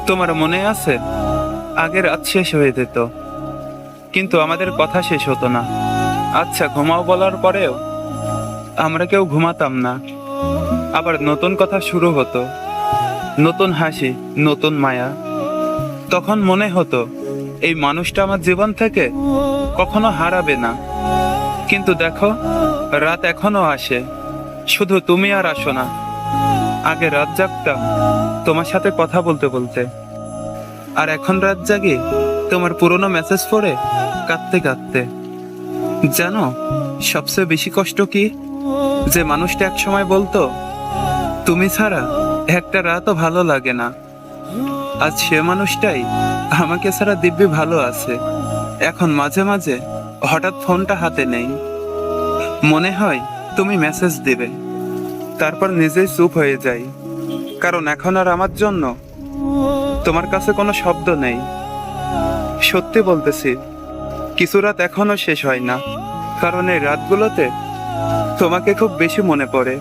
তোমার মনে আছে, আগে রাত শেষ হয়ে যেত, কিন্তু আমাদের কথা শেষ হতো না। আচ্ছা ঘুমাও বলার পরেও আমরা কেউ ঘুমাতাম না। আবার নতুন কথা শুরু হতো, নতুন হাসি, নতুন মায়া। তখন মনে হতো এই মানুষটা আমার জীবন থেকে কখনো হারাবে না। কিন্তু দেখো, রাত এখনো আসে, শুধু তুমি আর আসো না। আগে রাত জাগতাম তোমার সাথে কথা বলতে বলতে, আর এখন রাত জাগি তোমার পুরনো মেসেজ পড়ে কাঁদতে কাঁদতে। জানো, সবচেয়ে বেশি কষ্ট কি, যে মানুষটা এক সময় বলতো তুমি ছাড়া একটা রাতও ভালো লাগে না, আজ সে মানুষটাই আমাকে ছাড়া দিব্যি ভালো আছে। এখন মাঝে মাঝে হঠাৎ ফোনটা হাতে নেই, মনে হয় তুমি মেসেজ দিবে, তারপর নিজেই চুপ হয়ে যাই। কারণ এখন আর আমার জন্য তোমার কাছে কোনো শব্দ নেই। সত্যি বলতেছি, কিছু রাত এখনো শেষ হয় না, কারণ এই রাতগুলোতে তোমাকে খুব বেশি মনে পড়ে।